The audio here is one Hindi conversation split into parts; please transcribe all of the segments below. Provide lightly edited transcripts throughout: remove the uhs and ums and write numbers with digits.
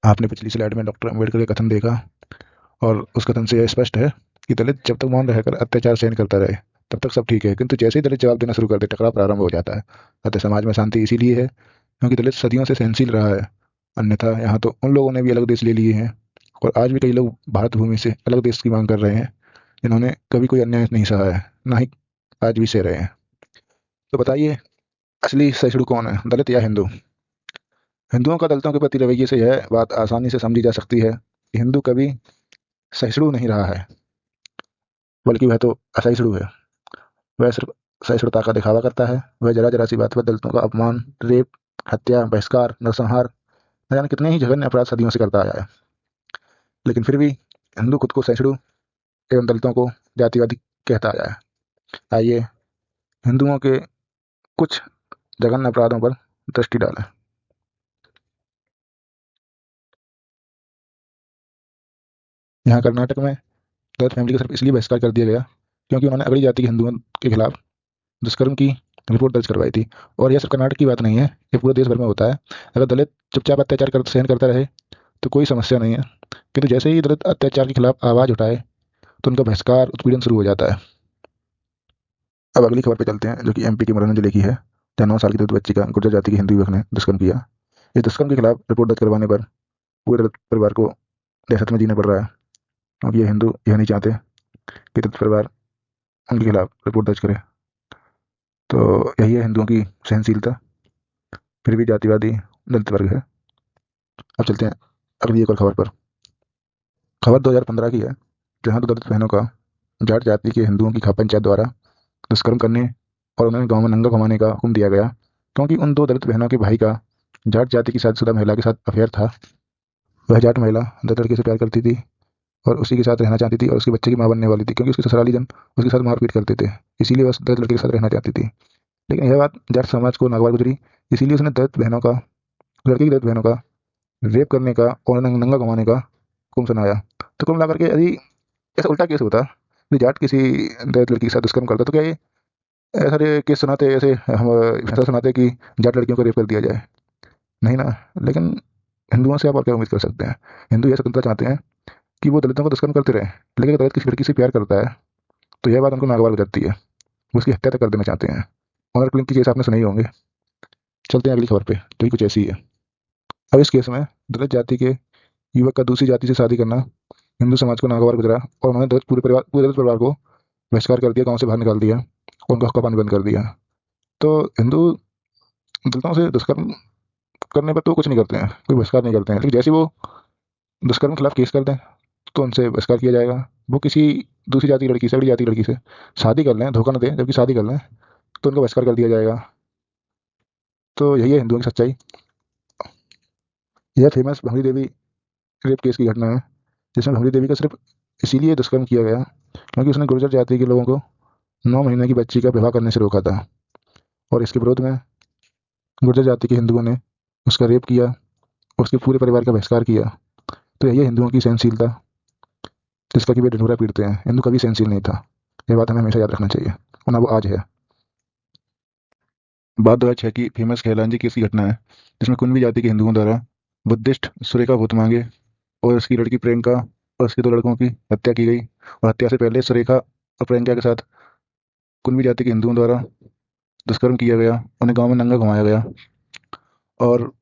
आपने पिछली स्लाइड में डॉक्टर अम्बेडकर का कथन देखा और उस कथन से यह स्पष्ट है कि दलित जब तक मौन रहकर अत्याचार सहन करता रहे तब तक सब ठीक है, किंतु जैसे ही दलित जवाब देना शुरू कर दे टकराव प्रारंभ हो जाता है। अतः समाज में शांति इसीलिए है क्योंकि दलित सदियों से सहनशील रहा है। अन्यथा यहाँ तो उन लोगों ने भी अलग देश ले लिए हैं और आज भी कई लोग भारत भूमि से अलग देश की मांग कर रहे हैं जिन्होंने कभी कोई अन्याय नहीं सहा है, ना ही आज भी सह रहे हैं। तो बताइए, असली सहिष्णु कौन है, दलित या हिंदू? हिंदुओं का दलितों के प्रति रवैये से यह बात आसानी से समझी जा सकती है कि हिंदू कभी सहिष्णु नहीं रहा है, बल्कि वह तो असहिष्णु है। वह सिर्फ सहिष्णुता का दिखावा करता है। वह जरा जरा सी बात पर दलितों का अपमान, रेप, हत्या, बहिष्कार, नरसंहार, न जाने कितने ही जघन्य अपराध सदियों से करता आया है। लेकिन फिर भी हिंदू खुद को सहिष्णु एवं दलितों को जातिवादी कहता आया है। आइए हिंदुओं के कुछ जघन्य अपराधों पर दृष्टि डालें। यहाँ कर्नाटक में दलित फैमिली का सिर्फ इसलिए बहिष्कार कर दिया गया क्योंकि उन्होंने अगड़ी जाति के हिंदुओं के खिलाफ दुष्कर्म की रिपोर्ट दर्ज करवाई थी। और यह सिर्फ कर्नाटक की बात नहीं है, ये पूरे देश भर में होता है। अगर दलित चुपचाप अत्याचार सहन करता रहे तो कोई समस्या नहीं है, किंतु जैसे ही दलित अत्याचार के खिलाफ आवाज उठाए तो उनका बहिष्कार, उत्पीड़न शुरू हो जाता है। अब अगली खबर पे चलते हैं, जो कि एमपी के मुरैना जिले की है, जहाँ 9 साल की दलित बच्ची का गुर्जर जाति के हिंदू युवक ने दुष्कर्म किया। इस दुष्कर्म के खिलाफ रिपोर्ट दर्ज करवाने पर पूरे दलित परिवार को दहशत में जीना पड़ रहा है, क्योंकि ये हिंदू यह नहीं चाहते कि दलित परिवार उनके खिलाफ रिपोर्ट दर्ज करे। तो यही है हिंदुओं की सहनशीलता, फिर भी जातिवादी दलित वर्ग है। अब चलते हैं अगली एक और खबर पर। खबर 2015 की है, जहाँ 2 दलित बहनों का जाट जाति के हिंदुओं की पंचायत द्वारा दुष्कर्म करने और उन्हें गांव में नंगा घुमाने का हुक्म दिया गया, क्योंकि उन 2 दलित बहनों के भाई का जाट जाति की शादीशुदा महिला के साथ अफेयर था। वह जाट महिला दलित लड़के से प्यार करती थी और उसी के साथ रहना चाहती थी और उसके बच्चे की मां बनने वाली थी, क्योंकि उसके ससुराली जन उसके साथ मारपीट करते थे। इसीलिए वह दलित लड़के के साथ रहना चाहती थी। लेकिन यह बात जाट समाज को नागवार गुजरी, इसीलिए उसने दलित बहनों का लड़की की दलित बहनों का रेप करने का और नंगा घुमाने का हुक्म सुनाया। तो कुल मिलाकर के यदि ऐसा उल्टा केस होता कि जाट किसी दलित लड़की के साथ दुष्कर्म करता, तो क्या ये ऐसा केस सुनाते, ऐसे हम फैसला सुनाते कि जाट लड़कियों को रेप कर दिया जाए? नहीं ना। लेकिन हिंदुओं से आप और क्या उम्मीद कर सकते हैं? हिंदू यह स्वतंत्रता चाहते हैं कि वो दलितों को दुष्कर्म करते रहे, लेकिन अगर दलित किसी लड़की से प्यार करता है तो यह बात उनको नागवार हो जाती है, वो उसकी हत्या तक कर देना चाहते हैं। ऑनर किलिंग की केस आपने सुने ही होंगे। चलते हैं अगली खबर पे, जो कि कुछ ऐसी ही है। अब इस केस में दलित जाति के युवक का दूसरी जाति से शादी करना हिंदू समाज को नागवार गुजरा और उन्होंने पूरे दलित परिवार को बहिष्कार कर दिया, गांव से बाहर निकाल दिया और उनका हक्का पानी बंद कर दिया। तो हिंदू दलितों से दुष्कर्म करने पर तो कुछ नहीं करते हैं, कोई बहिष्कार नहीं करते हैं, लेकिन जैसे वो दुष्कर्म के खिलाफ केस कर दें तो उनसे बहिष्कार किया जाएगा। वो किसी दूसरी जाति की लड़की से, अगली जाति की लड़की से शादी कर लें, धोखा न दें, जबकि शादी कर लें तो उनका बहिष्कार कर दिया जाएगा। तो यही है हिंदुओं की सच्चाई। यह फेमस भंगरी देवी रेप केस की घटना है, जिसमें भंगरी देवी का सिर्फ इसीलिए दुष्कर्म किया गया क्योंकि उसने गुर्जर जाति के लोगों को 9 महीने की बच्ची का विवाह करने से रोका था। और इसके विरोध में गुर्जर जाति के हिंदुओं ने उसका रेप किया, उसके पूरे परिवार का बहिष्कार किया। तो यही है हिंदुओं की सहनशीलता, जिसका कि वे ढिंढोरा पीटते हैं। हिंदू कभी सहनशील नहीं था, यह बात हमें हमेशा याद रखना चाहिए, और ना वो आज है। बात 2006 की फेमस खैलांजी केस की घटना है, जिसमें कुनबी जाति के हिंदुओं द्वारा बुद्धिस्ट सुरेखा भूतमांगे और उसकी लड़की प्रियंका और उसके 2 लड़कों की हत्या की गई। और हत्या से पहले सुरेखा और प्रियंका के साथ कुनबी जाति के हिंदुओं द्वारा दुष्कर्म किया गया, उन्हें गांव में नंगा घुमाया गया और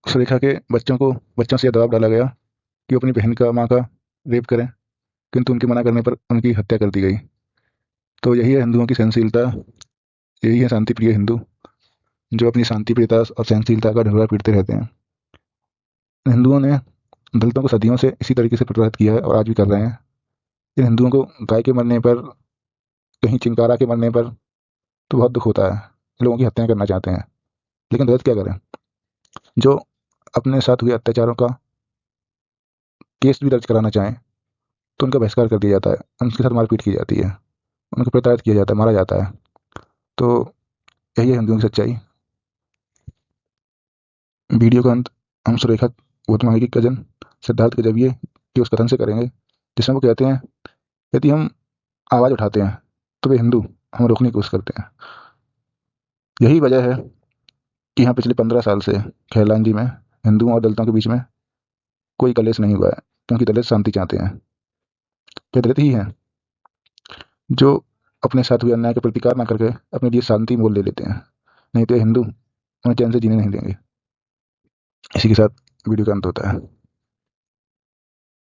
सुरेखा के बच्चों से यह दबाव डाला गया कि वो अपनी बहन का माँ का रेप करें, किंतु उनके मना करने पर उनकी हत्या कर दी गई। तो यही है हिंदुओं की सहनशीलता, यही है शांति प्रिय हिंदू, जो अपनी शांति प्रियता और सहनशीलता का ढिंढोरा पीटते रहते हैं। हिंदुओं ने दलितों को सदियों से इसी तरीके से प्रताड़ित किया है और आज भी कर रहे हैं। इन हिंदुओं को गाय के मरने पर, कहीं चिंकारा के मरने पर तो बहुत दुख होता है, लोगों की हत्याएं करना चाहते हैं। लेकिन दलित क्या करें? जो अपने साथ हुए अत्याचारों का केस भी दर्ज कराना चाहें तो उनका बहिष्कार कर दिया जाता है, उनके साथ मारपीट की जाती है, उनको प्रताड़ित किया जाता है, मारा जाता है। तो यही है हिंदुओं की सच्चाई। वीडियो का अंत हम सुरेखा भूतमांगे की कजन सिद्धार्थ के जरिए के उस कथन से करेंगे, जिसमें वो कहते हैं, यदि हम आवाज़ उठाते हैं तो वे हिंदू हमें रोकने की कोशिश करते हैं। यही वजह है कि यहाँ पिछले 15 साल से खैलांजी में हिंदुओं और दलितों के बीच में कोई कलेश नहीं हुआ है, क्योंकि दलित शांति चाहते हैं। ये दलित ही हैं जो अपने साथ हुए अन्याय का प्रतिकार ना करके अपने लिए शांति मोल ले लेते हैं, नहीं तो ये हिंदू उन्हें चैन से जीने नहीं देंगे। इसी के साथ वीडियो का अंत होता है।